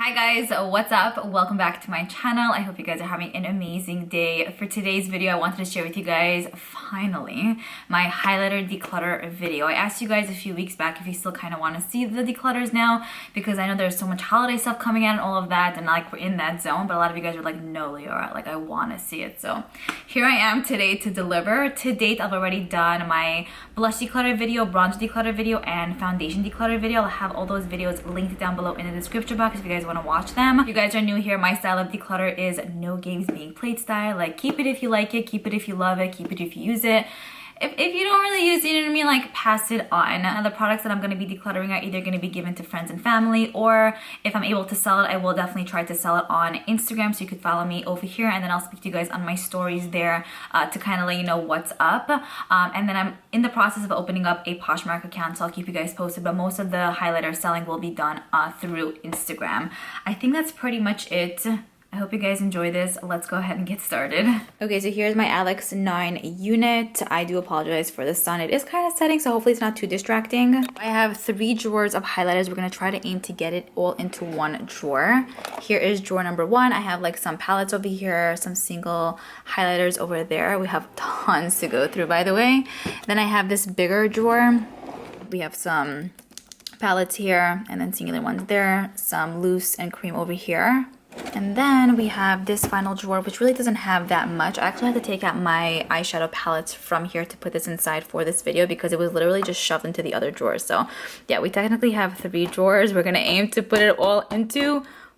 Hi guys, what's up? Welcome back to my channel. I hope you guys are having an amazing day. For today's video, I wanted to share with you guys, finally, my highlighter declutter video. I asked you guys a few weeks back if you still kind of want to see the declutters now, because I know there's so much holiday stuff coming out and all of that, and like we're in that zone, but a lot of you guys are like, no, Liora, like I want to see it. So here I am today to deliver. To date, I've already done my blush declutter video, bronze declutter video, and foundation declutter video. I'll have all those videos linked down below in the description box if you guys want to watch them. If you guys are new here, my style of declutter is no games being played style. Like, keep it if you like it, keep it if you love it, keep it if you use it. If you don't really use it, you know what I mean, like pass it on. Now, the products that I'm going to be decluttering are either going to be given to friends and family, or if I'm able to sell it, I will definitely try to sell it on Instagram, so you could follow me over here, and then I'll speak to you guys on my stories there to kind of let you know what's up. And then I'm in the process of opening up a Poshmark account, so I'll keep you guys posted, but most of the highlighter selling will be done through Instagram. I think that's pretty much it. I hope you guys enjoy this. Let's go ahead and get started. Okay, so here's my Alex 9 unit. I do apologize for the sun. It is kind of setting, so hopefully it's not too distracting. I have 3 drawers of highlighters. We're gonna try to aim to get it all into one drawer. Here is drawer number 1. I have like some palettes over here, some single highlighters over there. We have tons to go through, by the way. Then I have this bigger drawer. We have some palettes here, and then singular ones there, some loose and cream over here. And then we have this final drawer, which really doesn't have that much. I actually had to take out my eyeshadow palettes from here to put this inside for this video, because it was literally just shoved into the other drawer. So yeah, we technically have 3 drawers. We're gonna aim to put it all into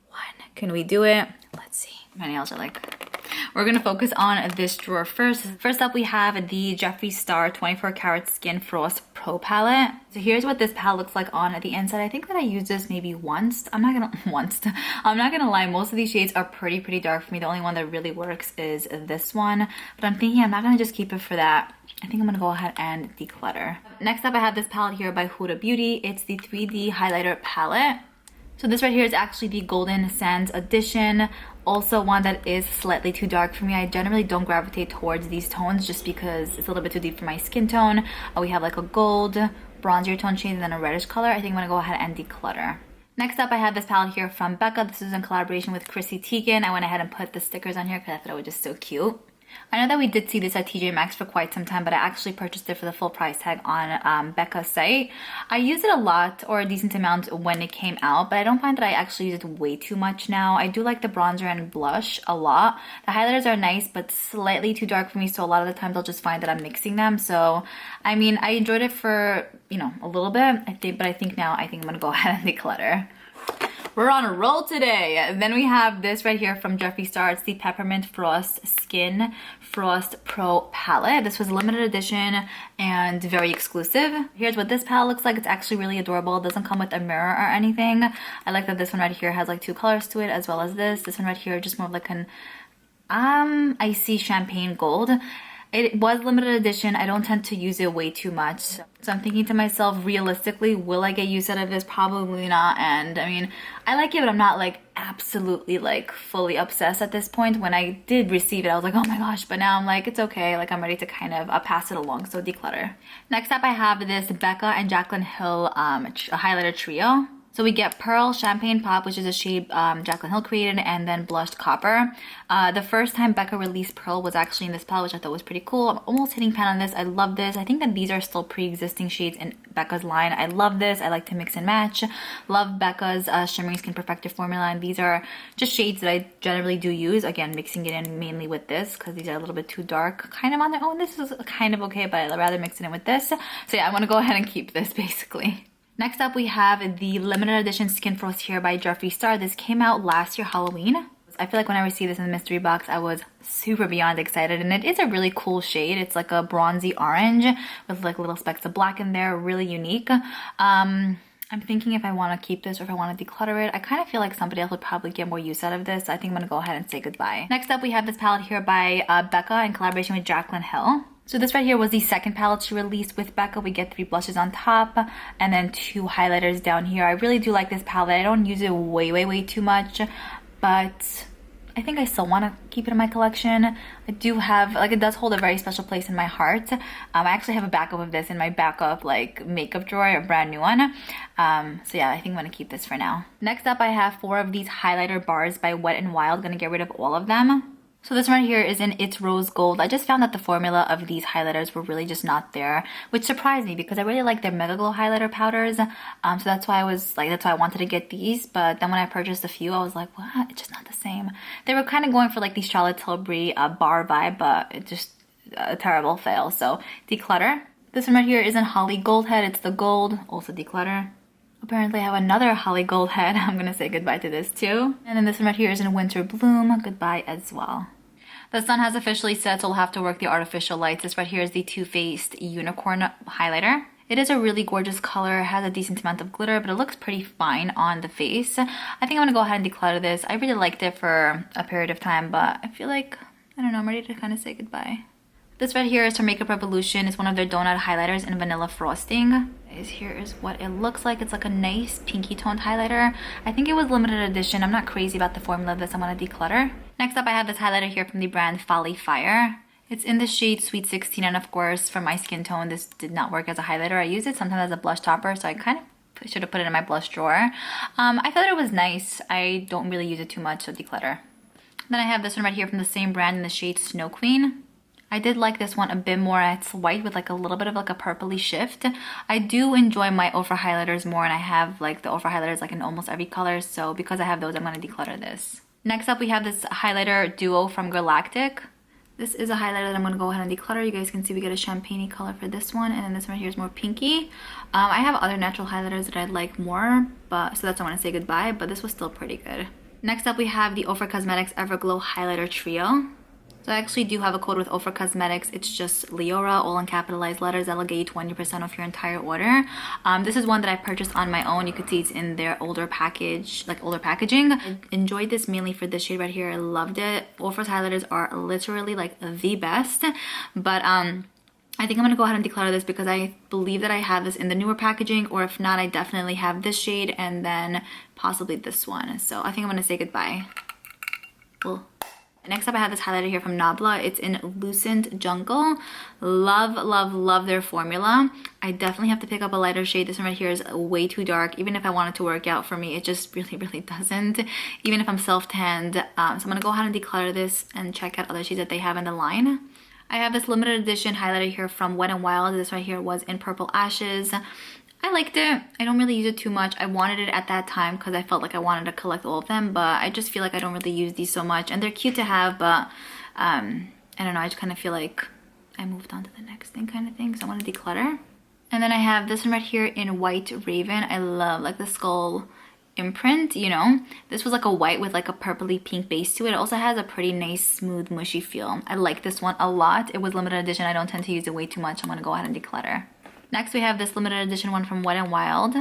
one. Can we do it? Let's see. My nails are like... We're gonna focus on this drawer first. First up, we have the Jeffree Star 24 Karat Skin Frost Pro palette. So here's what this palette looks like on the inside. I think that I used this maybe once. I'm not gonna lie, most of these shades are pretty dark for me. The only one that really works is this one, but I'm thinking I'm not gonna just keep it for that. I think I'm gonna go ahead and declutter. Next up, I have this palette here by Huda Beauty. It's the 3D highlighter palette. So this right here is actually the Golden Sands edition. Also one that is slightly too dark for me. I generally don't gravitate towards these tones just because it's a little bit too deep for my skin tone. We have like a gold, bronzier tone shade, and then a reddish color. I think I'm gonna go ahead and declutter. Next up, I have this palette here from Becca. This is in collaboration with Chrissy Teigen. I went ahead and put the stickers on here because I thought it was just so cute. I know that we did see this at TJ Maxx for quite some time, but I actually purchased it for the full price tag on Becca's site. I used it a lot, or a decent amount, when it came out, but I don't find that I actually use it way too much now. I do like the bronzer and blush a lot. The highlighters are nice, but slightly too dark for me, so a lot of the times I'll just find that I'm mixing them. So, I mean, I enjoyed it for, you know, a little bit, but I think I'm gonna go ahead and declutter. We're on a roll today. Then we have this right here from Jeffree Star. It's the Peppermint Frost Skin Frost Pro palette. This was limited edition and very exclusive. Here's what this palette looks like. It's actually really adorable. It doesn't come with a mirror or anything. I like that this one right here has like 2 colors to it, as well as this. This one right here, just more of like an icy champagne gold. It was limited edition. I don't tend to use it way too much. So I'm thinking to myself, realistically, will I get use out of this? Probably not. And I mean, I like it, but I'm not like absolutely like fully obsessed at this point. When I did receive it, I was like, oh my gosh, but now I'm like, it's okay. Like, I'm ready to kind of pass it along, so declutter. Next up, I have this Becca and Jaclyn Hill highlighter trio. So we get Pearl Champagne Pop, which is a shade Jaclyn Hill created, and then Blushed Copper. The first time Becca released Pearl was actually in this palette, which I thought was pretty cool. I'm almost hitting pan on this. I love this. I think that these are still pre-existing shades in Becca's line. I love this. I like to mix and match. Love Becca's Shimmering Skin Perfector formula, and these are just shades that I generally do use. Again, mixing it in mainly with this because these are a little bit too dark kind of on their own. This is kind of okay, but I'd rather mix it in with this. So yeah, I want to go ahead and keep this basically. Next up, we have the limited edition Skin Frost here by Jeffree Star. This came out last year, Halloween. I feel like when I received this in the mystery box, I was super beyond excited, and it is a really cool shade. It's like a bronzy orange with like little specks of black in there, really unique. I'm thinking if I want to keep this or if I want to declutter it. I kind of feel like somebody else would probably get more use out of this. So I think I'm going to go ahead and say goodbye. Next up, we have this palette here by Becca in collaboration with Jaclyn Hill. So this right here was the second palette she released with Becca. We get 3 blushes on top and then 2 highlighters down here. I really do like this palette. I don't use it way too much, but I think I still want to keep it in my collection. I do have, like, it does hold a very special place in my heart. I actually have a backup of this in my backup, like, makeup drawer, a brand new one. So yeah, I think I'm going to keep this for now. Next up, I have 4 of these highlighter bars by Wet n Wild. Going to get rid of all of them. So this one right here is in It's Rose Gold. I just found that the formula of these highlighters were really just not there, which surprised me because I really like their Mega Glow highlighter powders. So that's why I wanted to get these. But then when I purchased a few, I was like, what? It's just not the same. They were kind of going for like the Charlotte Tilbury bar vibe, but it just a terrible fail. So Declutter. This one right here is in Holly Gold Head. It's the gold, also Declutter. Apparently I have another Holly Gold Head. I'm gonna say goodbye to this too. And then this one right here is in Winter Bloom. Goodbye as well. The sun has officially set, so we'll have to work the artificial lights. This right here is the Too Faced Unicorn highlighter. It is a really gorgeous color. It has a decent amount of glitter, but it looks pretty fine on the face. I think I'm gonna go ahead and declutter this. I really liked it for a period of time, but I feel like, I don't know, I'm ready to kind of say goodbye. This right here is from Makeup Revolution. It's one of their donut highlighters in vanilla frosting. Here is what it looks like. It's like a nice pinky toned highlighter. I think it was limited edition. I'm not crazy about the formula of this. I'm gonna declutter. Next up, I have this highlighter here from the brand Folly Fire. It's in the shade Sweet 16, and of course, for my skin tone, this did not work as a highlighter. I use it sometimes as a blush topper, so I kind of should have put it in my blush drawer. I thought it was nice. I don't really use it too much, so declutter. Then I have this one right here from the same brand in the shade Snow Queen. I did like this one a bit more. It's white with like a little bit of like a purpley shift. I do enjoy my Ofra highlighters more, and I have like the Ofra highlighters like in almost every color. So because I have those, I'm going to declutter this. Next up, we have this highlighter duo from Galactic. This is a highlighter that I'm going to go ahead and declutter. You guys can see we get a champagne color for this one, and then this one here is more pinky. I have other natural highlighters that I'd like more, but so that's why I want to say goodbye, but this was still pretty good. Next up, we have the Ofra Cosmetics Everglow Highlighter Trio. So I actually do have a code with Ofra Cosmetics. It's just Liora, all in capitalized letters. That'll get you 20% off your entire order. This is one that I purchased on my own. You could see it's in their older package, like older packaging. I enjoyed this mainly for this shade right here. I loved it. Ofra's highlighters are literally like the best. But I think I'm gonna go ahead and declutter this because I believe that I have this in the newer packaging, or if not, I definitely have this shade and then possibly this one. So I think I'm gonna say goodbye. Well. Next up, I have this highlighter here from Nabla. It's in Lucent Jungle. Love, love, love their formula. I definitely have to pick up a lighter shade. This one right here is way too dark. Even if I wanted to work out, for me, it just really, really doesn't. Even if I'm self-tanned. So I'm going to go ahead and declutter this and check out other shades that they have in the line. I have this limited edition highlighter here from Wet n Wild. This right here was in Purple Ashes. I liked it. I don't really use it too much. I wanted it at that time because I felt like I wanted to collect all of them, but I just feel like I don't really use these so much. And they're cute to have, but I don't know. I just kind of feel like I moved on to the next thing kind of thing. So I want to declutter. And then I have this one right here in White Raven. I love like the skull imprint, you know. This was like a white with like a purpley pink base to it. It also has a pretty nice, smooth, mushy feel. I like this one a lot. It was limited edition. I don't tend to use it way too much. I'm going to go ahead and declutter. Next, we have this limited edition one from Wet n Wild.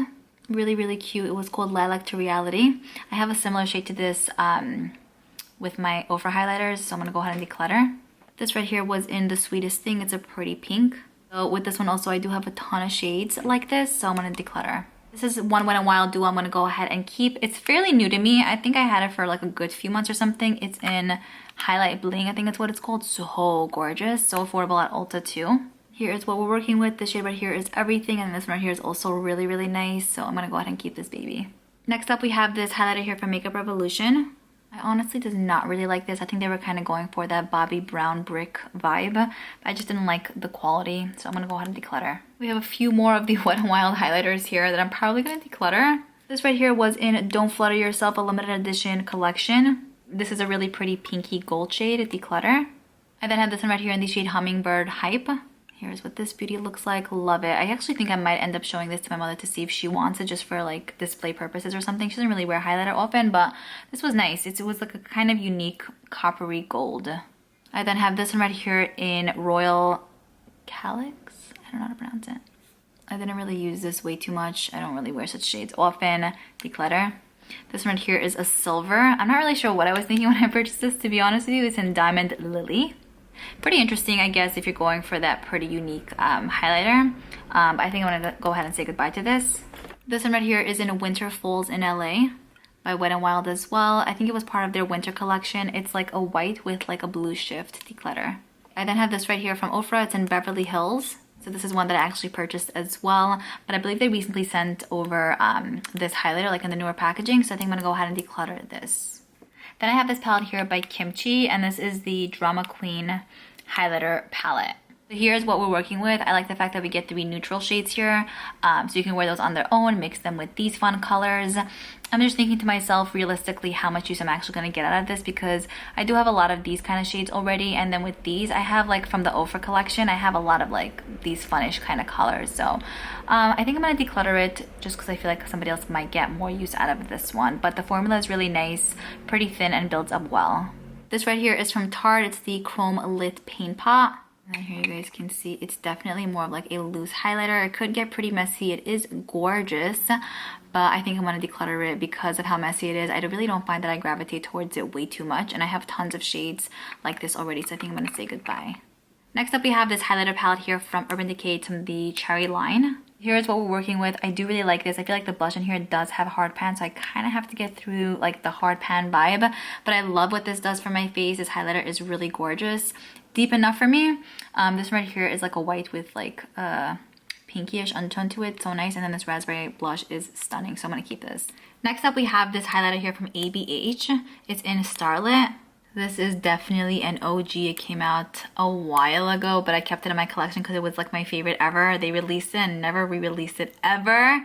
Really, really cute. It was called Lilac to Reality. I have a similar shade to this with my Ofra highlighters, so I'm going to go ahead and declutter. This right here was in The Sweetest Thing. It's a pretty pink. So with this one also, I do have a ton of shades like this, so I'm going to declutter. This is one Wet n Wild duo I'm going to go ahead and keep. It's fairly new to me. I think I had it for like a good few months or something. It's in Highlight Bling, I think that's what it's called. So gorgeous. So affordable at Ulta too. Here is what we're working with. This shade right here is Everything, and this one right here is also really, really nice. So I'm going to go ahead and keep this baby. Next up, we have this highlighter here from Makeup Revolution. I honestly did not really like this. I think they were kind of going for that Bobbi Brown brick vibe. I just didn't like the quality, so I'm going to go ahead and declutter. We have a few more of the Wet n Wild highlighters here that I'm probably going to declutter. This right here was in Don't Flutter Yourself, a limited edition collection. This is a really pretty pinky gold shade, declutter. I then have this one right here in the shade Hummingbird Hype. Here's what this beauty looks like. Love it. I actually think I might end up showing this to my mother to see if she wants it just for like display purposes or something. She doesn't really wear highlighter often, but this was nice. It was like a kind of unique coppery gold. I then have this one right here in Royal Calyx. I don't know how to pronounce it. I didn't really use this way too much. I don't really wear such shades often. Declutter. This one right here is a silver. I'm not really sure what I was thinking when I purchased this, to be honest with you. It's in Diamond Lily. Pretty interesting, I guess, if you're going for that pretty unique highlighter. I think I'm gonna go ahead and say goodbye to this. This one right here is in Winter Falls in LA. by Wet n Wild as well. I think it was part of their winter collection. It's like a white with like a blue shift declutter. I then have this right here from Ofra. It's in Beverly Hills. So this is one that I actually purchased as well. But I believe they recently sent over this highlighter like in the newer packaging. So I think I'm gonna go ahead and declutter this. Then I have this palette here by Kimchi, and this is the Drama Queen highlighter palette. So here's what we're working with. I like the fact that we get 3 neutral shades here. So you can wear those on their own, mix them with these fun colors. I'm just thinking to myself realistically how much use I'm actually going to get out of this, because I do have a lot of these kind of shades already. And then with these, I have like from the Ofra collection, I have a lot of like these funnish kind of colors. So I think I'm going to declutter it just because I feel like somebody else might get more use out of this one. But the formula is really nice, pretty thin, and builds up well. This right here is from Tarte. It's the Chrome Lit Paint Pot. And here you guys can see it's definitely more of like a loose highlighter. It could get pretty messy. It is gorgeous, but I think I'm going to declutter it because of how messy it is. I really don't find that I gravitate towards it way too much, and I have tons of shades like this already, so I think I'm going to say goodbye. Next up, we have this highlighter palette here from Urban Decay. It's from the Cherry line. Here's what we're working with. I do really like this. I feel like the blush in here does have hard pan, so I kind of have to get through like the hard pan vibe. But I love what this does for my face. This highlighter is really gorgeous. Deep enough for me. This right here is like a white with like a pinkyish undertone to it. So nice. And then this raspberry blush is stunning. So I'm going to keep this. Next up, we have this highlighter here from ABH. It's in Starlit. This is definitely an OG. It came out a while ago, but I kept it in my collection because it was like my favorite ever. They released it and never re-released it ever.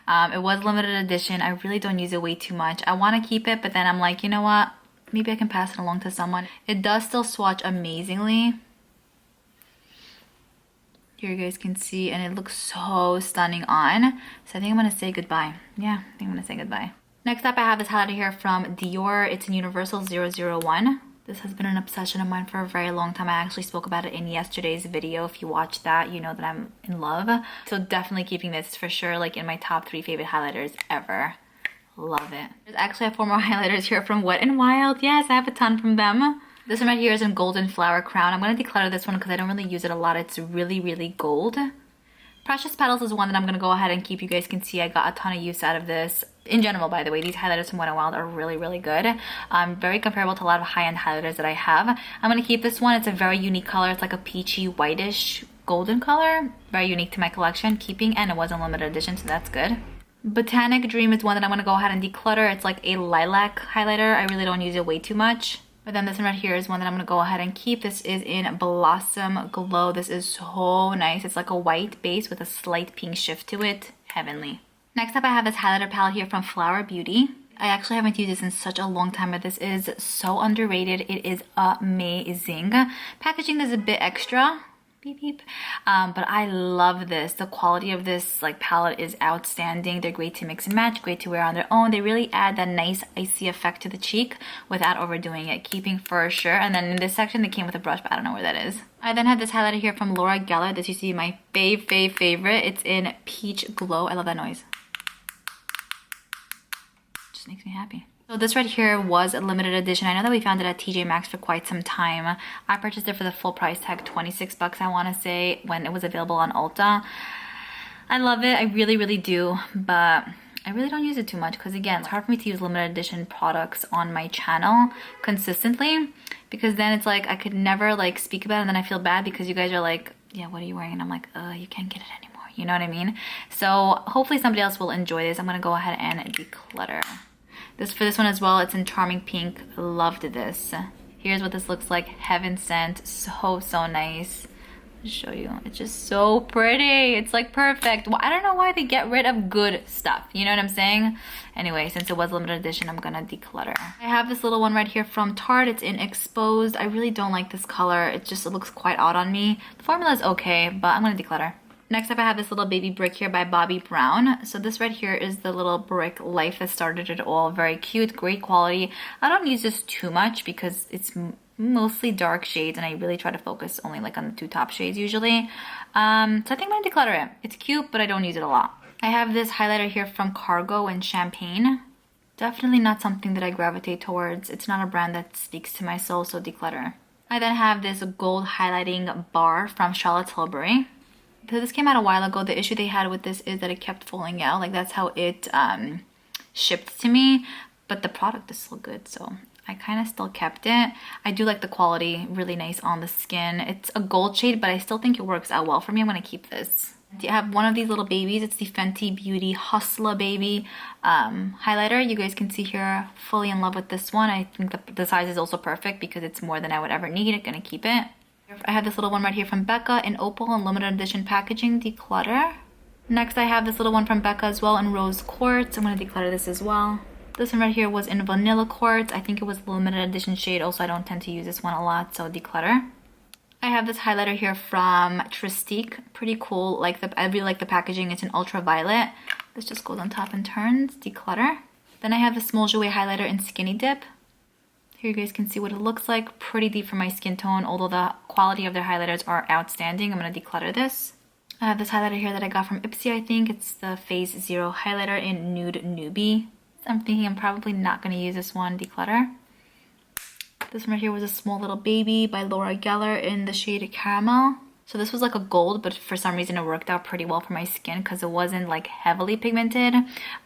It was limited edition. I really don't use it way too much. I want to keep it, but then I'm like, you know what? Maybe I can pass it along to someone. It does still swatch amazingly. Here you guys can see, and it looks so stunning on. So I think I'm going to say goodbye. Yeah, I think I'm going to say goodbye. Next up, I have this highlighter here from Dior. It's in Universal 001. This has been an obsession of mine for a very long time. I actually spoke about it in yesterday's video. If you watched that, you know that I'm in love. So definitely keeping this for sure, like in my top 3 favorite highlighters ever. Love it. There's actually 4 more highlighters here from Wet n Wild. Yes, I have a ton from them. This one right here is in Golden Flower Crown. I'm going to declutter this one because I don't really use it a lot. It's really, really gold. Precious Petals is one that I'm going to go ahead and keep. You guys can see I got a ton of use out of this. In general, by the way, these highlighters from Wet n Wild are really, really good. Very comparable to a lot of high-end highlighters that I have. I'm going to keep this one. It's a very unique color. It's like a peachy, whitish, golden color. Very unique to my collection. Keeping, and it was a limited edition, so that's good. Botanic Dream is one that I'm going to go ahead and declutter. It's like a lilac highlighter. I really don't use it way too much. But then this one right here is one that I'm going to go ahead and keep. This is in Blossom Glow. This is so nice. It's like a white base with a slight pink shift to it. Heavenly. Next up, I have this highlighter palette here from Flower Beauty. I actually haven't used this in such a long time, but this is so underrated. It is amazing. Packaging is a bit extra. Beep, beep. But I love this. The quality of this like palette is outstanding. They're great to mix and match, great to wear on their own. They really add that nice icy effect to the cheek without overdoing it. Keeping for sure. And then in this section, they came with a brush, but I don't know where that is. I then have this highlighter here from Liora. This used to be my favorite. It's in Peach Glow. I love that noise. Just makes me happy. So this right here was a limited edition. I know that we found it at TJ Maxx for quite some time. I purchased it for the full price tag, 26 bucks I want to say, when it was available on Ulta. I love it. I really, really do. But I really don't use it too much because, again, it's hard for me to use limited edition products on my channel consistently, because then it's like I could never like speak about it, and then I feel bad because you guys are like, yeah, what are you wearing? And I'm like, you can't get it anymore. You know what I mean? So hopefully somebody else will enjoy this. I'm going to go ahead and declutter. For this one as well, it's in Charming Pink. Loved this. Here's what this looks like. Heaven sent. So nice. I'll show you. It's just so pretty. It's like perfect. Well, I don't know why they get rid of good stuff. You know what I'm saying? Anyway, since it was limited edition, I'm gonna declutter. I have this little one right here from Tarte. It's in Exposed. I really don't like this color. It looks quite odd on me. The formula is okay, but I'm gonna declutter. Next up, I have this little baby brick here by Bobbi Brown. So this right here is the little brick life that started it all. Very cute, great quality. I don't use this too much because it's mostly dark shades, and I really try to focus only like on the 2 top shades usually. So I think I'm gonna declutter it. It's cute, but I don't use it a lot. I have this highlighter here from Cargo in Champagne. Definitely not something that I gravitate towards. It's not a brand that speaks to my soul, so declutter. I then have this gold highlighting bar from Charlotte Tilbury. So this came out a while ago. The issue they had with this is that it kept falling out. Like, that's how it shipped to me. but the product is still good, so I kind of still kept it. I do like the quality, really nice on the skin. It's a gold shade, but I still think it works out well for me. I'm gonna keep this. I have one of these little babies. It's the Fenty Beauty Hustler Baby highlighter. You guys can see here, fully in love with this one. I think the size is also perfect because it's more than I would ever need. I'm gonna keep it. I have this little one right here from Becca in Opal in limited edition packaging, Declutter. Next, I have this little one from Becca as well in Rose Quartz. I'm gonna declutter this as well. This one right here was in Vanilla Quartz. I think it was the limited edition shade. Also, I don't tend to use this one a lot, so declutter. I have this highlighter here from Tristique. Pretty cool. I really like the packaging. It's an ultraviolet. This just goes on top and turns. Declutter. Then I have the Small Jouet highlighter in Skinny Dip. Here you guys can see what it looks like. Pretty deep for my skin tone, although the quality of their highlighters are outstanding. I'm going to declutter this. I have this highlighter here that I got from Ipsy, I think. It's the Phase Zero highlighter in Nude Newbie. I'm thinking I'm probably not going to use this one. Declutter. This one right here was a Small Little Baby by Liora in the shade Caramel. So this was like a gold, but for some reason it worked out pretty well for my skin because it wasn't like heavily pigmented.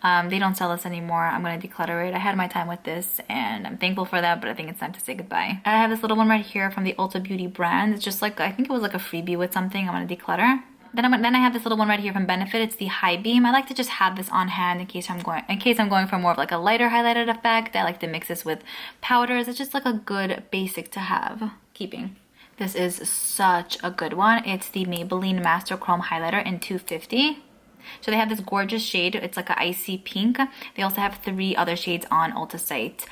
They don't sell this anymore. I'm going to declutter it. I had my time with this and I'm thankful for that, but I think it's time to say goodbye. I have this little one right here from the Ulta Beauty brand. It's just like, I think it was like a freebie with something. I'm going to declutter. Then I have this little one right here from Benefit. It's the High Beam. I like to just have this on hand in case I'm going for more of like a lighter highlighted effect. I like to mix this with powders. It's just like a good basic to have. Keeping. This is such a good one. It's the Maybelline Master Chrome Highlighter in 250. So they have this gorgeous shade. It's like an icy pink. They also have 3 other shades on Ulta site.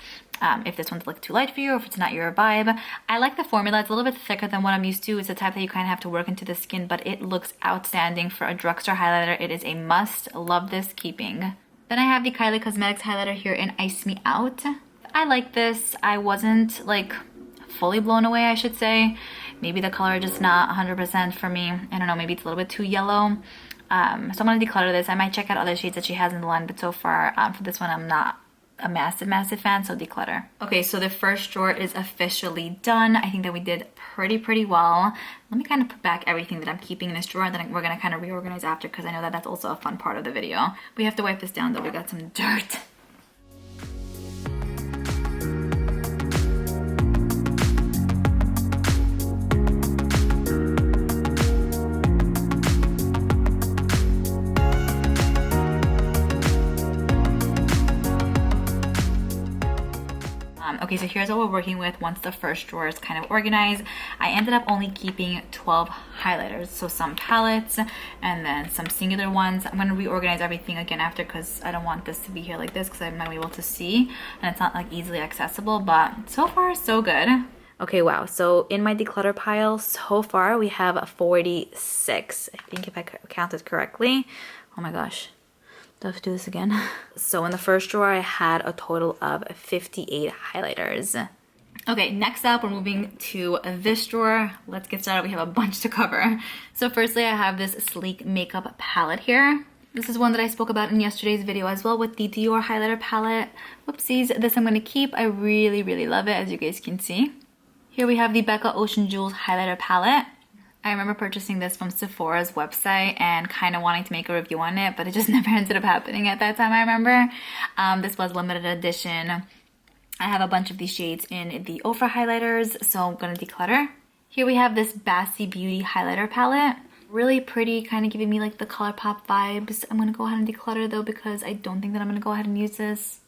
If this one's like too light for you or if it's not your vibe. I like the formula. It's a little bit thicker than what I'm used to. It's the type that you kind of have to work into the skin, but it looks outstanding for a drugstore highlighter. It is a must. Love this. Keeping. Then I have the Kylie Cosmetics highlighter here in Ice Me Out. I like this. I wasn't like fully blown away, I should say. Maybe the color is just not 100% for me. I don't know, maybe it's a little bit too yellow. So I'm gonna declutter this. I might check out other shades that she has in the line, but so far for this one I'm not a massive fan, so declutter. Okay, so the first drawer is officially done. I think that we did pretty well. Let me kind of put back everything that I'm keeping in this drawer, and then we're gonna kind of reorganize after because I know that that's also a fun part of the video. We have to wipe this down though. We got some dirt. Okay, so here's what we're working with once the first drawer is kind of organized. I ended up only keeping 12 highlighters, so some palettes and then some singular ones. I'm going to reorganize everything again after because I don't want this to be here like this because I'm not able to see and it's not like easily accessible, but so far so good. Okay, wow, so in my declutter pile so far we have 46, I think, if I counted correctly. Oh my gosh. Do I have to do this again? So in the first drawer, I had a total of 58 highlighters. Okay, next up, we're moving to this drawer. Let's get started. We have a bunch to cover. So firstly, I have this sleek makeup palette here. This is one that I spoke about in yesterday's video as well with the Dior highlighter palette. Whoopsies, this I'm gonna keep. I really love it, as you guys can see. Here we have the Becca Ocean Jewels highlighter palette. I remember purchasing this from Sephora's website and kind of wanting to make a review on it, but it just never ended up happening at that time, I remember. This was limited edition. I have a bunch of these shades in the Ofra highlighters, so I'm going to declutter. Here we have this Bassy Beauty highlighter palette. Really pretty, kind of giving me like the ColourPop vibes. I'm going to go ahead and declutter though because I don't think that I'm going to go ahead and use this.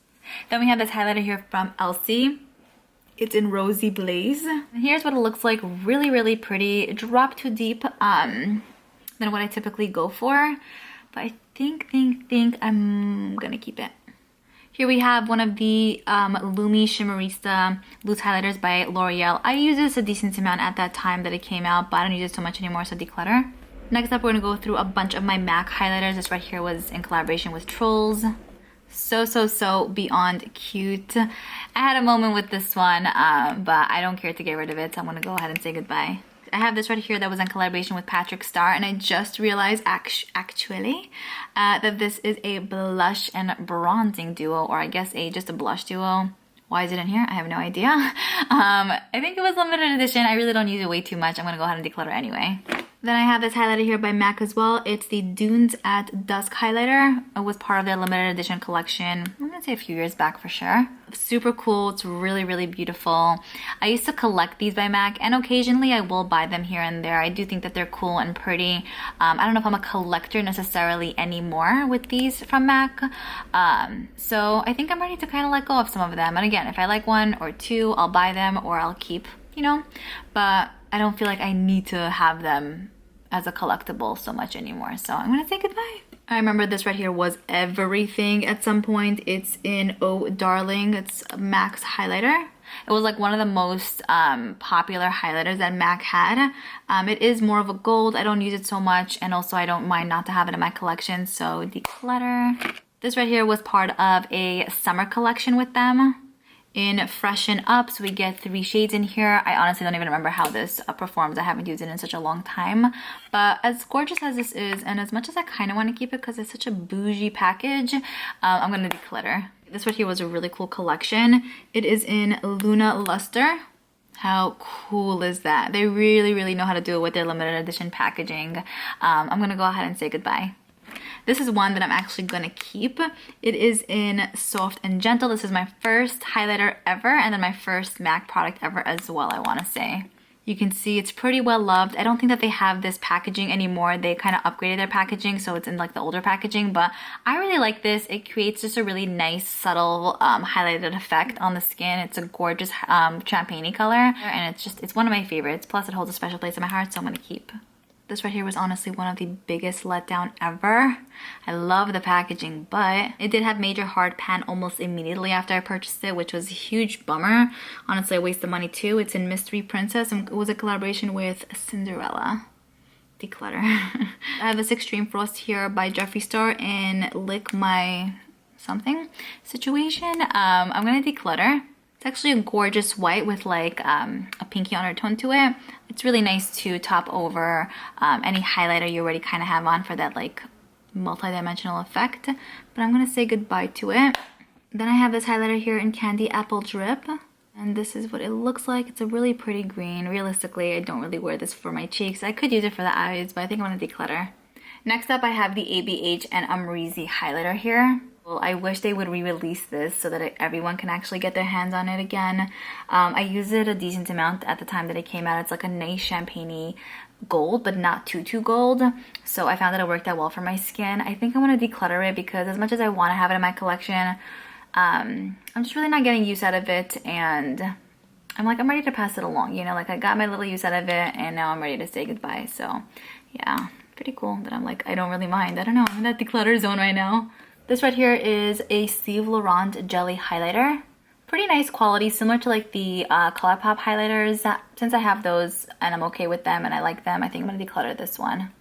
Then we have this highlighter here from Elsie. It's in Rosy Blaze. And here's what it looks like. Really pretty. It dropped too deep than what I typically go for. But I think I'm gonna keep it. Here we have one of the Lumi Shimmerista loose highlighters by L'Oreal. I used this a decent amount at that time that it came out, but I don't use it so much anymore, so declutter. Next up, we're gonna go through a bunch of my MAC highlighters. This right here was in collaboration with Trolls. So beyond cute. I had a moment with this one, but I don't care to get rid of it, so I'm gonna go ahead and say goodbye. I have this right here that was in collaboration with Patrick Starr, and I just realized actually that this is a blush and bronzing duo, or I guess just a blush duo. Why is it in here? I have no idea. I think it was limited edition. I really don't use it way too much. I'm gonna go ahead and declutter anyway. Then I have this highlighter here by MAC as well. It's the Dunes at Dusk highlighter. It was part of their limited edition collection. I'm gonna say a few years back for sure. Super cool. It's really, really beautiful. I used to collect these by MAC, and occasionally I will buy them here and there. I do think that they're cool and pretty. I don't know if I'm a collector necessarily anymore with these from MAC. So I think I'm ready to kind of let go of some of them. And again, if I like one or two, I'll buy them or I'll keep, you know, but I don't feel like I need to have them as a collectible so much anymore. So I'm gonna say goodbye. I remember this right here was everything at some point. It's in Oh Darling. It's MAC's highlighter. It was like one of the most popular highlighters that MAC had. It is more of a gold. I don't use it so much, and also I don't mind not to have it in my collection. So Declutter. This right here was part of a summer collection with them. In Freshen Up, so we get 3 shades in here. I honestly don't even remember how this performs. I haven't used it in such a long time. But as gorgeous as this is, and as much as I kind of want to keep it because it's such a bougie package, I'm going to declutter. This right here was a really cool collection. It is in Luna Luster. How cool is that? They really, really know how to do it with their limited edition packaging. I'm going to go ahead and say goodbye. This is one that I'm actually gonna keep. It is in Soft and Gentle. This is my first highlighter ever, and then my first MAC product ever as well, I wanna say. You can see it's pretty well loved. I don't think that they have this packaging anymore. They kind of upgraded their packaging, so it's in like the older packaging, but I really like this. It creates just a really nice, subtle highlighted effect on the skin. It's a gorgeous champagne color, and it's one of my favorites. Plus it holds a special place in my heart, so I'm gonna keep. This right here was honestly one of the biggest letdown ever. I love the packaging, but it did have major hard pan almost immediately after I purchased it, which was a huge bummer. Honestly, I wasted money too. It's in Mystery Princess, and it was a collaboration with Cinderella. Declutter. I have this Extreme Frost here by Jeffree Star in Lick My something situation. I'm gonna declutter. It's actually a gorgeous white with like a pinky undertone to it. It's really nice to top over any highlighter you already kind of have on for that like multi-dimensional effect. But I'm gonna say goodbye to it. Then I have this highlighter here in Candy Apple Drip. And this is what it looks like. It's a really pretty green. Realistically, I don't really wear this for my cheeks. I could use it for the eyes, but I think I'm gonna declutter. Next up, I have the ABH and Amrezy highlighter here. Well, I wish they would re-release this so that everyone can actually get their hands on it again. I used it a decent amount at the time that it came out. It's like a nice champagne-y gold, but not too gold. So I found that it worked out well for my skin. I think I'm gonna declutter it because as much as I want to have it in my collection, I'm just really not getting use out of it, and I'm ready to pass it along, you know, like I got my little use out of it and now I'm ready to say goodbye. So yeah, pretty cool that I'm like, I don't really mind. I don't know, I'm in that declutter zone right now. This right here is a Steve Laurent Jelly highlighter. Pretty nice quality, similar to like the ColourPop highlighters. Since I have those and I'm okay with them and I like them, I think I'm gonna declutter this one.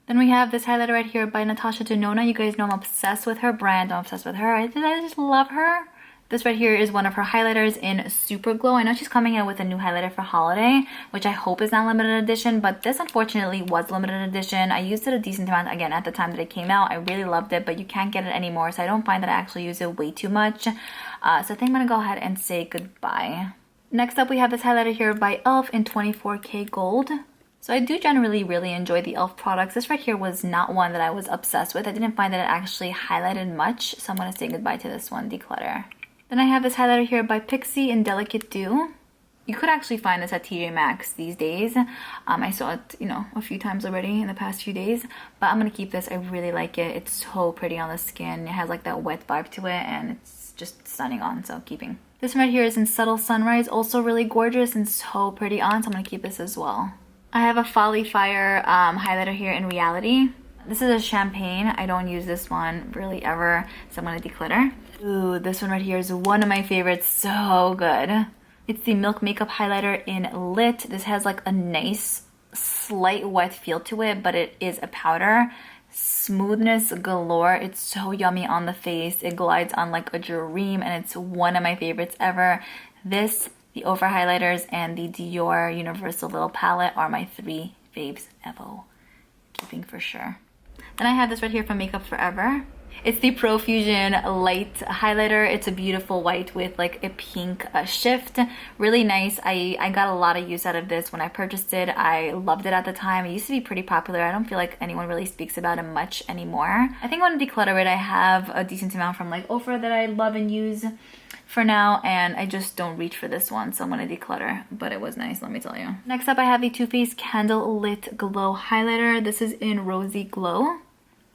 Then we have this highlighter right here by Natasha Denona. You guys know I'm obsessed with her brand. I'm obsessed with her. I just love her. This right here is one of her highlighters in Super Glow. I know she's coming out with a new highlighter for holiday, which I hope is not limited edition, but this unfortunately was limited edition. I used it a decent amount, again, at the time that it came out. I really loved it, but you can't get it anymore, so I don't find that I actually use it way too much. So I think I'm gonna go ahead and say goodbye. Next up, we have this highlighter here by e.l.f. in 24K Gold. So I do generally really enjoy the e.l.f. products. This right here was not one that I was obsessed with. I didn't find that it actually highlighted much, so I'm gonna say goodbye to this one, declutter. Then I have this highlighter here by Pixi in Delicate Dew. You could actually find this at TJ Maxx these days. I saw it, you know, a few times already in the past few days, but I'm gonna keep this. I really like it. It's so pretty on the skin. It has like that wet vibe to it, and it's just stunning on, so keeping. This one right here is in Subtle Sunrise, also really gorgeous and so pretty on, so I'm gonna keep this as well. I have a Folly Fire highlighter here in Reality. This is a champagne. I don't use this one really ever, so I'm gonna declutter. Ooh, this one right here is one of my favorites. So good. It's the Milk Makeup highlighter in Lit. This has like a nice, slight wet feel to it, but it is a powder. Smoothness galore. It's so yummy on the face. It glides on like a dream, and it's one of my favorites ever. This, the Over highlighters, and the Dior Universal Little Palette are my 3 faves ever. Keeping for sure. Then I have this right here from Makeup Forever. It's the Profusion Light Highlighter. It's a beautiful white with like a pink shift. Really nice. I got a lot of use out of this when I purchased it. I loved it at the time. It used to be pretty popular. I don't feel like anyone really speaks about it much anymore. I think I want to declutter it. I have a decent amount from like Ofra that I love and use for now, and I just don't reach for this one, so I'm gonna declutter, but it was nice, let me tell you. Next up, I have the Too Faced Candle Lit Glow Highlighter. This is in Rosy Glow.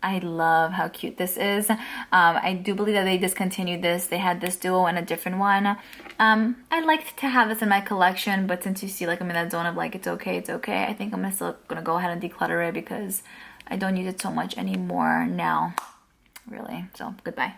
I love how cute this is. I do believe that they discontinued this. They had this duo and a different one. I liked to have this in my collection, but since you see like I'm in that zone of like it's okay, I think I'm still gonna go ahead and declutter it because I don't use it so much anymore now, really, so goodbye.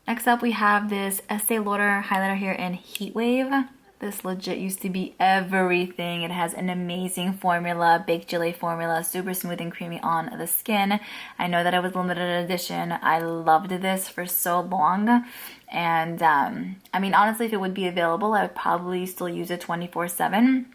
Next up, we have this Estee Lauder highlighter here in Heat Wave. This legit used to be everything. It has an amazing formula, baked gelée formula, super smooth and creamy on the skin. I know that it was limited edition. I loved this for so long. And I mean, honestly, if it would be available, I would probably still use it 24/7.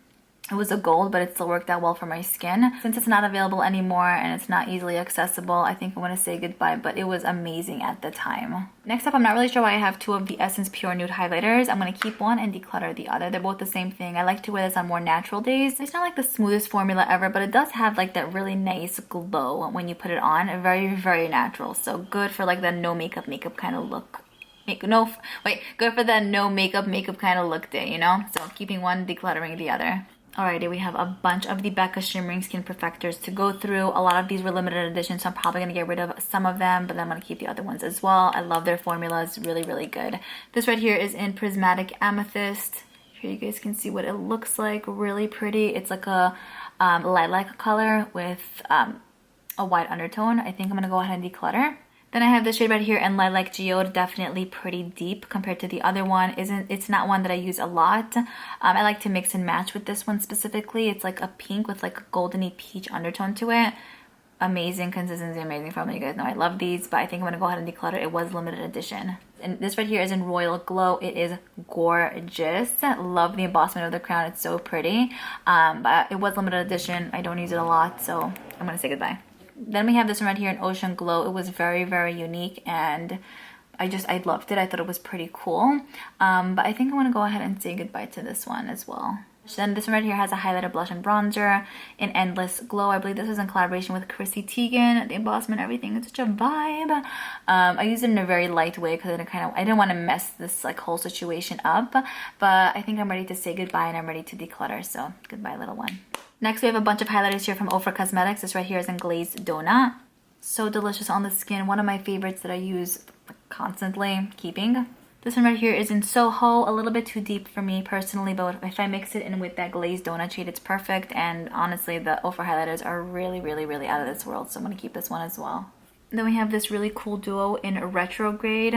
It was a gold, but it still worked out well for my skin. Since it's not available anymore and it's not easily accessible, I think I'm gonna say goodbye, but it was amazing at the time. Next up, I'm not really sure why I have two of the Essence Pure Nude highlighters. I'm gonna keep one and declutter the other. They're both the same thing. I like to wear this on more natural days. It's not like the smoothest formula ever, but it does have like that really nice glow when you put it on. Very, very natural. So good for like the no makeup kind of look. Good for the no makeup kind of look day, you know? So keeping one, decluttering the other. Alrighty, we have a bunch of the Becca Shimmering Skin Perfectors to go through. A lot of these were limited edition, so I'm probably going to get rid of some of them, but then I'm going to keep the other ones as well. I love their formulas, really, really good. This right here is in Prismatic Amethyst. Here you guys can see what it looks like, really pretty. It's like a lilac color with a white undertone. I think I'm going to go ahead and declutter. Then I have this shade right here in Lilac Geode, definitely pretty deep compared to the other one. It's not one that I use a lot. I like to mix and match with this one specifically. It's like a pink with like a goldeny peach undertone to it. Amazing consistency, amazing formula. You guys know I love these, but I think I'm gonna go ahead and declutter. It was limited edition. And this right here is in Royal Glow. It is gorgeous. Love the embossment of the crown. It's so pretty. But it was limited edition. I don't use it a lot, so I'm gonna say goodbye. Then we have this one right here in Ocean Glow. It was very, very unique, and I loved it. I thought it was pretty cool. But I think I want to go ahead and say goodbye to this one as well. Then this one right here has a highlighter, blush, and bronzer in Endless Glow. I believe this was in collaboration with Chrissy Teigen. The embossment, everything, it's such a vibe. I used it in a very light way because I didn't want to mess this like whole situation up. But I think I'm ready to say goodbye and I'm ready to declutter. So goodbye, little one. Next, we have a bunch of highlighters here from Ofra Cosmetics. This right here is in Glazed Donut. So delicious on the skin. One of my favorites that I use constantly, keeping. This one right here is in Soho. A little bit too deep for me personally, but if I mix it in with that Glazed Donut shade, it's perfect. And honestly, the Ofra highlighters are really, really, really out of this world. So I'm going to keep this one as well. Then we have this really cool duo in Retrograde,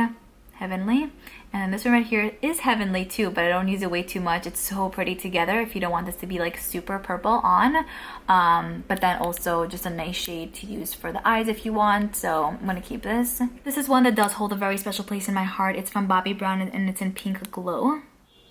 Heavenly. And this one right here is Heavenly too, but I don't use it way too much. It's so pretty together if you don't want this to be like super purple on. But then also just a nice shade to use for the eyes if you want. So I'm going to keep this. This is one that does hold a very special place in my heart. It's from Bobbi Brown and it's in Pink Glow.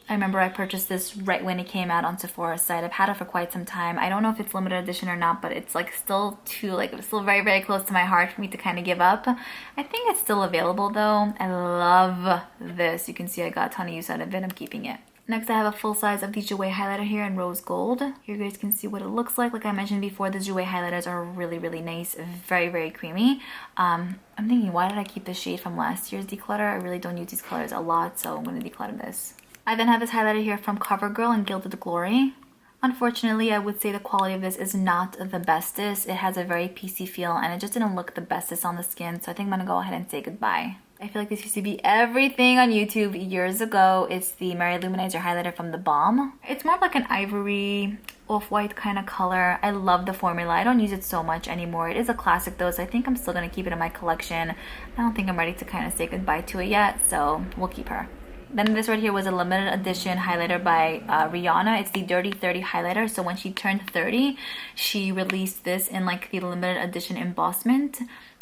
I remember I purchased this right when it came out on Sephora's site. I've had it for quite some time. I don't know if it's limited edition or not, but it's like still very, very close to my heart for me to kind of give up. I think it's still available though. I love this. You can see I got a ton of use out of it. I'm keeping it. Next, I have a full size of the Jouer highlighter here in Rose Gold. Here you guys can see what it looks like. Like I mentioned before, the Jouer highlighters are really, really nice. Very, very creamy. I'm thinking, why did I keep the shade from last year's declutter? I really don't use these colors a lot, so I'm going to declutter this. I then have this highlighter here from CoverGirl in Gilded Glory. Unfortunately, I would say the quality of this is not the bestest. It has a very piecey feel and it just didn't look the bestest on the skin, so I think I'm gonna go ahead and say goodbye. I feel like this used to be everything on YouTube years ago. It's the Mary Luminizer highlighter from The Balm. It's more of like an ivory off-white kind of color. I love the formula. I don't use it so much anymore. It is a classic though, so I think I'm still gonna keep it in my collection. I don't think I'm ready to kind of say goodbye to it yet, so we'll keep her. Then this right here was a limited edition highlighter by Rihanna. It's the Dirty 30 highlighter. So when she turned 30, she released this in like the limited edition embossment.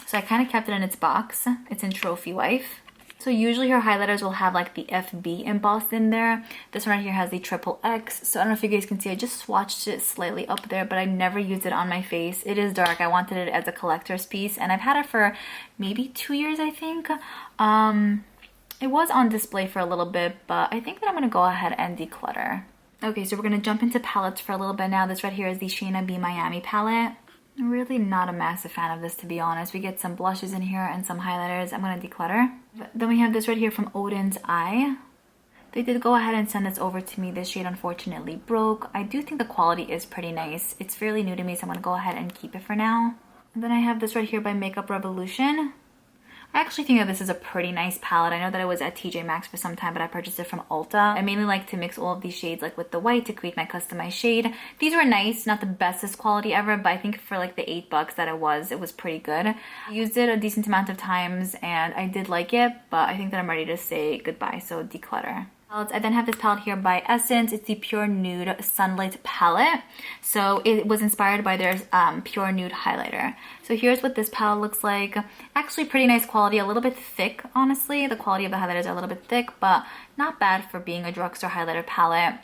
So I kind of kept it in its box. It's in Trophy Wife. So usually her highlighters will have like the FB embossed in there. This one right here has the triple X. So I don't know if you guys can see, I just swatched it slightly up there, but I never used it on my face. It is dark. I wanted it as a collector's piece, and I've had it for maybe 2 years, I think. It was on display for a little bit, but I think that I'm gonna go ahead and declutter. Okay, so we're gonna jump into palettes for a little bit now. This right here is the Shayna B Miami palette. I'm really not a massive fan of this, to be honest. We get some blushes in here and some highlighters. I'm gonna declutter. Then we have this right here from Odin's Eye. They did go ahead and send this over to me. This shade unfortunately broke. I do think the quality is pretty nice. It's fairly new to me, so I'm gonna go ahead and keep it for now. And then I have this right here by Makeup Revolution. I actually think that this is a pretty nice palette. I know that it was at TJ Maxx for some time, but I purchased it from Ulta. I mainly like to mix all of these shades like with the white to create my customized shade. These were nice, not the bestest quality ever, but I think for like the $8 that it was pretty good. I used it a decent amount of times and I did like it, but I think that I'm ready to say goodbye, so declutter. I then have this palette here by Essence. It's the Pure Nude Sunlight palette. So it was inspired by their Pure Nude highlighter. So here's what this palette looks like. Actually pretty nice quality, a little bit thick, honestly. The quality of the highlighters are a little bit thick, but not bad for being a drugstore highlighter palette,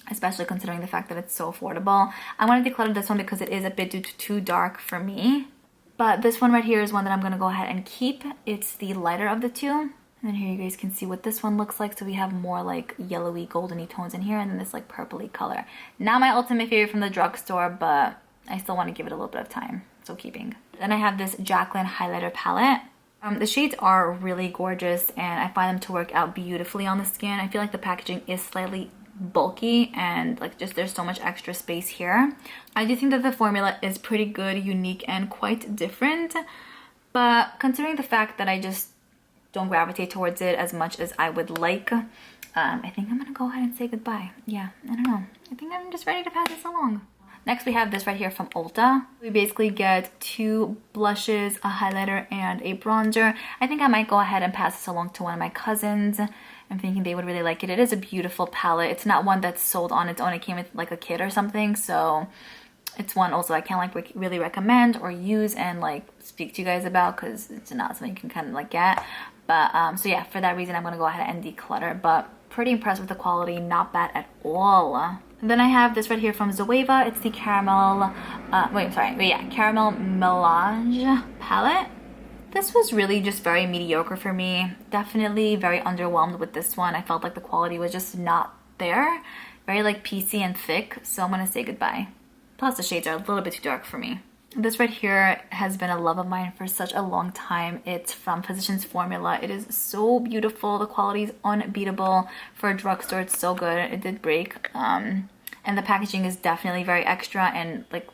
especially considering the fact that it's so affordable. I want to declutter this one because it is a bit too dark for me. But this one right here is one that I'm going to go ahead and keep. It's the lighter of the two. And then here you guys can see what this one looks like. So we have more like yellowy, goldeny tones in here, and then this like purpley color. Not my ultimate favorite from the drugstore, but I still want to give it a little bit of time. So keeping. Then I have this Jaclyn highlighter palette. The shades are really gorgeous, and I find them to work out beautifully on the skin. I feel like the packaging is slightly bulky, and like just there's so much extra space here. I do think that the formula is pretty good, unique, and quite different. But considering the fact that I just don't gravitate towards it as much as I would like, I think I'm gonna go ahead and say goodbye. Yeah, I don't know. I think I'm just ready to pass this along. Next we have this right here from Ulta. We basically get 2 blushes, a highlighter, and a bronzer. I think I might go ahead and pass this along to one of my cousins. I'm thinking they would really like it. It is a beautiful palette. It's not one that's sold on its own. It came with like a kit or something, so it's one also I can't like really recommend or use and like speak to you guys about because it's not something you can kind of like get. But so yeah, for that reason I'm gonna go ahead and declutter, but pretty impressed with the quality, not bad at all. And then I have this right here from Zoeva. It's the caramel caramel melange palette. This was really just very mediocre for me. Definitely very underwhelmed with this one. I felt like the quality was just not there. Very like piecey and thick, so I'm gonna say goodbye. Plus the shades are a little bit too dark for me. This right here has been a love of mine for such a long time. It's from Physicians Formula. It is so beautiful. The quality is unbeatable. For a drugstore, it's so good. It did break. And the packaging is definitely very extra and like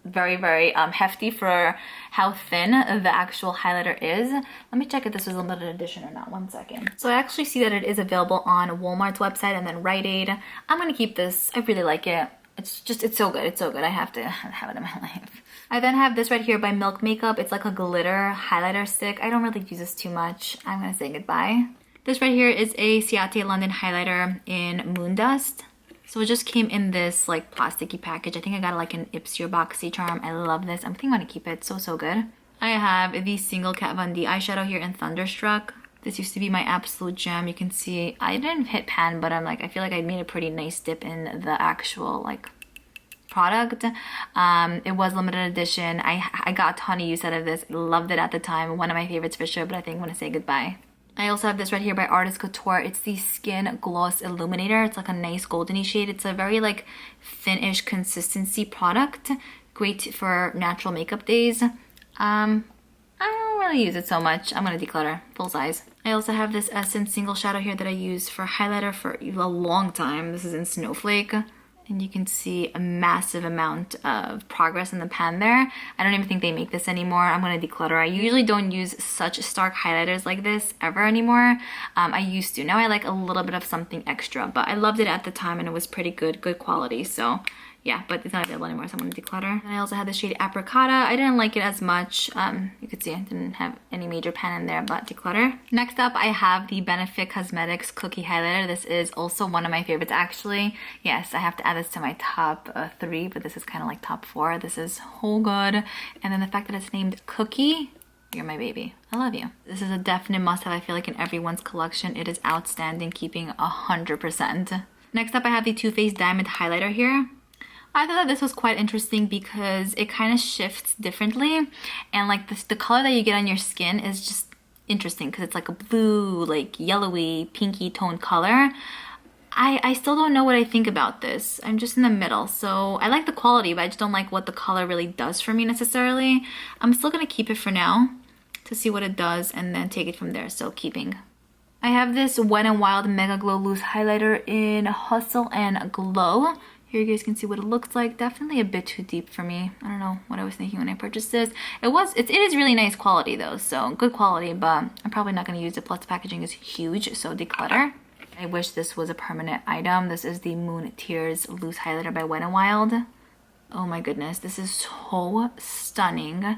very hefty for how thin the actual highlighter is. Let me check if this was a limited edition or not. 1 second. So I actually see that it is available on Walmart's website and then Rite Aid. I'm gonna keep this. I really like it. It's so good. It's so good. I have to have it in my life. I then have this right here by Milk Makeup. It's like a glitter highlighter stick. I don't really use this too much. I'm gonna say goodbye. This right here is a Ciate London highlighter in Moondust. So it just came in this like plasticky package. I think I got like an Ipsy Boxy charm. I love this. I think I'm gonna keep it. So good. I have the single Kat Von D eyeshadow here in Thunderstruck. This used to be my absolute gem. You can see I didn't hit pan, but I feel like I made a pretty nice dip in the actual like product. It was limited edition. I got a ton of use out of this. Loved it at the time. One of my favorites for sure, but I think I'm gonna say goodbye. I also have this right here by Artist Couture. It's the Skin Gloss Illuminator. It's like a nice goldeny shade. It's a very like thin-ish consistency product. Great for natural makeup days. I don't really use it so much. I'm gonna declutter, full size. I also have this Essence single shadow here that I use for highlighter for a long time. This is in Snowflake. And you can see a massive amount of progress in the pan there. I don't even think they make this anymore. I'm gonna declutter. I usually don't use such stark highlighters like this ever anymore. I used to. Now I like a little bit of something extra, but I loved it at the time and it was pretty good quality. So yeah, but it's not available anymore, so I'm gonna declutter. And I also had the shade Apricota. I didn't like it as much. You could see I didn't have any major pan in there, but declutter. Next up, I have the Benefit Cosmetics Cookie Highlighter. This is also one of my favorites, actually. Yes, I have to add this to my top 3, but this is kind of like top 4. This is so good. And then the fact that it's named Cookie, You're my baby. I love you. This is a definite must-have. I feel like in everyone's collection, it is outstanding, keeping 100%. Next up, I have the Too Faced Diamond Highlighter here. I thought that this was quite interesting because it kind of shifts differently, and like the color that you get on your skin is just interesting because it's like a blue, like yellowy, pinky toned color. I still don't know what I think about this. I'm just in the middle. So I like the quality, but I just don't like what the color really does for me necessarily. I'm still gonna keep it for now to see what it does and then take it from there. So keeping. I have this Wet n Wild Mega Glow Loose Highlighter in Hustle and Glow. Here you guys can see what it looks like. Definitely a bit too deep for me. I don't know what I was thinking when I purchased this. It is really nice quality though, so good quality, but I'm probably not gonna use it. Plus the packaging is huge, so declutter. I wish this was a permanent item. This is the Moon Tears Loose Highlighter by Wet n Wild. Oh my goodness, this is so stunning.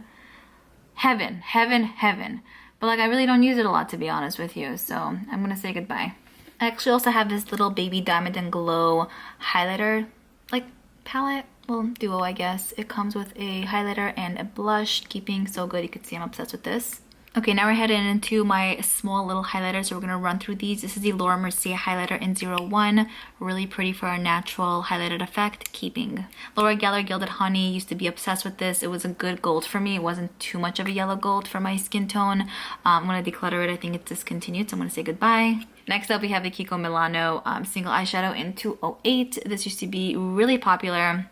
Heaven, heaven, heaven. But like I really don't use it a lot to be honest with you, so I'm gonna say goodbye. I actually also have this little baby Diamond and Glow highlighter, like palette, well duo I guess. It comes with a highlighter and a blush, keeping so good. You can see I'm obsessed with this. Okay, now we're heading into my small little highlighters, so we're gonna run through these. This is the Laura Mercier highlighter in 01. Really pretty for a natural highlighted effect, keeping. Laura Geller Gilded Honey, used to be obsessed with this. It was a good gold for me. It wasn't too much of a yellow gold for my skin tone. I'm gonna declutter it. I think it's discontinued, so I'm gonna say goodbye. Next up, we have the Kiko Milano single eyeshadow in 208. This used to be really popular.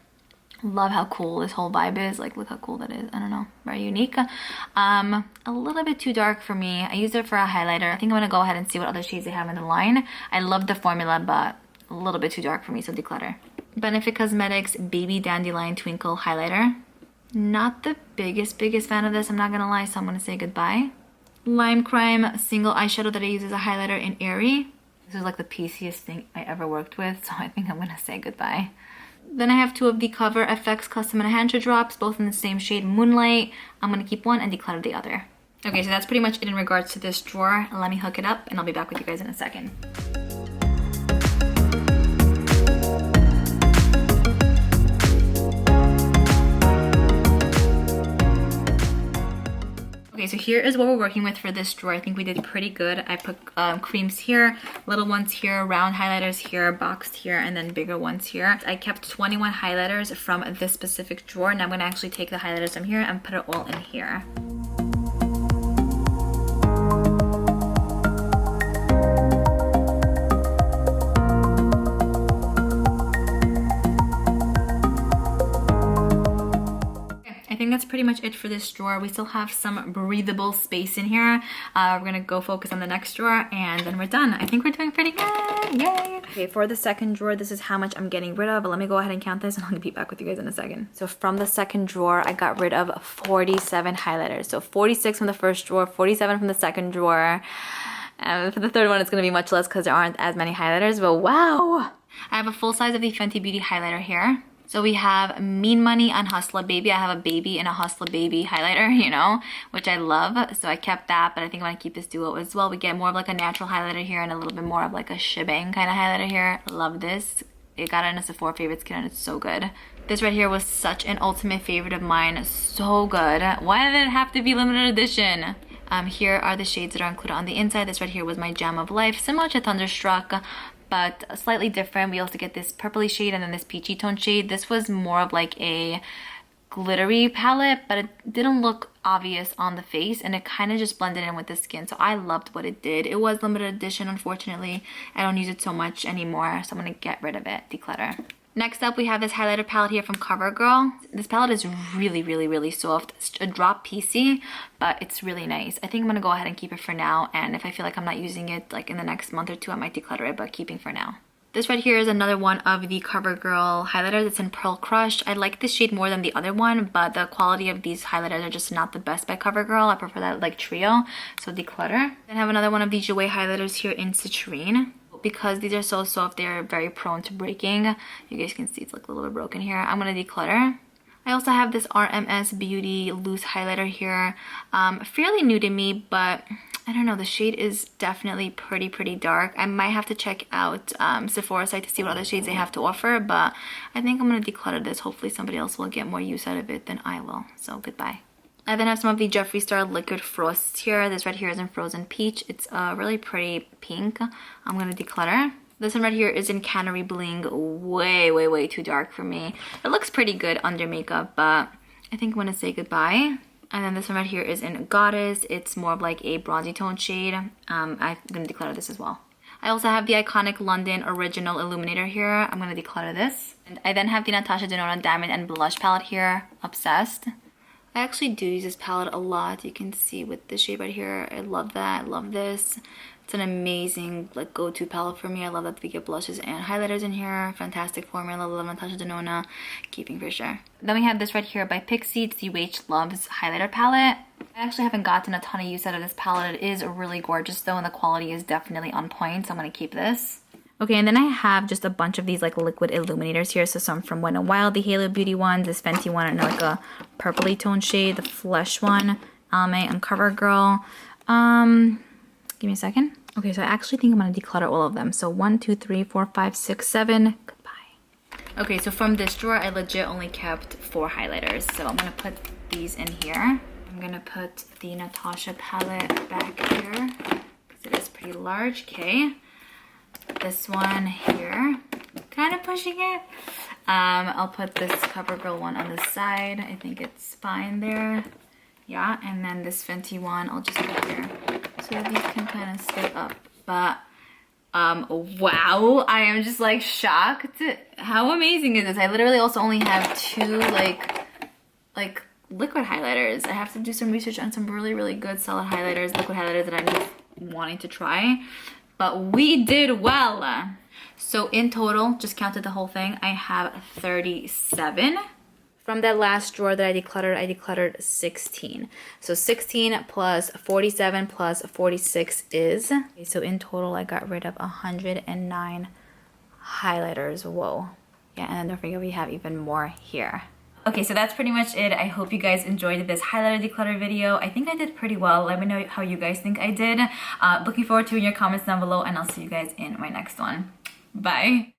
Love how cool this whole vibe is. Like, look how cool that is. I don't know, very unique. A little bit too dark for me. I use it for a highlighter. I think I'm gonna go ahead and see what other shades they have in the line. I love the formula, but a little bit too dark for me, so declutter. Benefit Cosmetics Baby Dandelion Twinkle highlighter. Not the biggest fan of this, I'm not gonna lie, so I'm gonna say goodbye. Lime Crime single eyeshadow that I use as a highlighter in Airy. This is like the pieciest thing I ever worked with, so I think I'm gonna say goodbye. Then I have two of the Cover FX Custom Enhancer drops, both in the same shade, Moonlight. I'm gonna keep one and declutter the other. Okay, so that's pretty much it in regards to this drawer. Let me hook it up and I'll be back with you guys in a second. Okay, so here is what we're working with for this drawer. I think we did pretty good. I put creams here, little ones here, round highlighters here, boxed here, and then bigger ones here. I kept 21 highlighters from this specific drawer, and I'm gonna actually take the highlighters from here and put it all in here. I think that's pretty much it for this drawer. We still have some breathable space in here. We're gonna go focus on the next drawer and then we're done. I think we're doing pretty good, yay! Okay, for the second drawer, this is how much I'm getting rid of, but let me go ahead and count this and I'll be back with you guys in a second. So from the second drawer, I got rid of 47 highlighters. So 46 from the first drawer, 47 from the second drawer. For the third one, it's gonna be much less because there aren't as many highlighters, but wow! I have a full size of the Fenty Beauty highlighter here. So we have Mean Money on Hustler Baby. I have a baby and a Hustler Baby highlighter, you know, which I love. So I kept that, but I think I'm gonna keep this duo as well. We get more of like a natural highlighter here and a little bit more of like a shebang kind of highlighter here. Love this. It got it in a Sephora Favorites kit and it's so good. This right here was such an ultimate favorite of mine. So good. Why did it have to be limited edition? Here are the shades that are included on the inside. This right here was my Jam of Life, similar to Thunderstruck, but slightly different. We also get this purpley shade and then this peachy tone shade. This was more of like a glittery palette, but it didn't look obvious on the face and it kind of just blended in with the skin. So I loved what it did. It was limited edition, unfortunately. I don't use it so much anymore, so I'm gonna get rid of it, declutter. Next up, we have this highlighter palette here from CoverGirl. This palette is really soft. It's a drop piecey, but it's really nice. I think I'm gonna go ahead and keep it for now, and if I feel like I'm not using it like in the next month or two, I might declutter it, but keeping for now. This right here is another one of the CoverGirl highlighters. It's in Pearl Crush. I like this shade more than the other one, but the quality of these highlighters are just not the best by CoverGirl. I prefer that like trio, so declutter. Then I have another one of these Jouer highlighters here in Citrine. Because these are so soft, they're very prone to breaking. You guys can see it's like a little bit broken here. I'm gonna declutter. I also have this RMS Beauty loose highlighter here. Fairly new to me, but I don't know, the shade is definitely pretty dark. I might have to check out Sephora site to see what other shades they have to offer, but I think I'm gonna declutter this. Hopefully somebody else will get more use out of it than I will. So goodbye. I then have some of the Jeffree Star Liquid Frosts here. This right here is in Frozen Peach. It's a really pretty pink. I'm gonna declutter. This one right here is in Canary Bling. Way too dark for me. It looks pretty good under makeup, but I think I'm gonna say goodbye. And then this one right here is in Goddess. It's more of like a bronzy tone shade. I'm gonna declutter this as well. I also have the iconic London Original Illuminator here. I'm gonna declutter this. And I then have the Natasha Denona Diamond and Blush palette here. Obsessed. I actually do use this palette a lot. You can see with the shade right here. I love that. I love this. It's an amazing like go-to palette for me. I love that we get blushes and highlighters in here. Fantastic formula. Love Natasha Denona. Keeping for sure. Then we have this right here by Pixie. It's the UH Loves highlighter palette. I actually haven't gotten a ton of use out of this palette. It is really gorgeous though, and the quality is definitely on point. So I'm gonna keep this. Okay, and then I have just a bunch of these like liquid illuminators here. So some from Wet n Wild, the Halo Beauty one, this Fenty one, and like a purpley tone shade, the Flesh one, Almay and CoverGirl. Give me a second. Okay, so I actually think I'm gonna declutter all of them. So 1, 2, 3, 4, 5, 6, 7. Goodbye. Okay, so from this drawer, I legit only kept 4 highlighters. So I'm gonna put these in here. I'm gonna put the Natasha palette back here because it is pretty large. Okay. This one here, kind of pushing it. I'll put this CoverGirl one on the side. I think it's fine there. Yeah, and then this Fenty one I'll just put here so that these can kind of stay up. But wow, I am just like shocked. How amazing is this? I literally also only have 2 like liquid highlighters. I have to do some research on some really good solid highlighters, liquid highlighters that I'm just wanting to try. But we did well. So in total, just counted the whole thing, I have 37. From that last drawer that I decluttered 16. So 16 plus 47 plus 46 is, okay, so in total I got rid of 109 highlighters. Whoa. Yeah, and then don't forget we have even more here. Okay, so that's pretty much it. I hope you guys enjoyed this highlighter declutter video. I think I did pretty well. Let me know how you guys think I did. Looking forward to your comments down below, and I'll see you guys in my next one. Bye.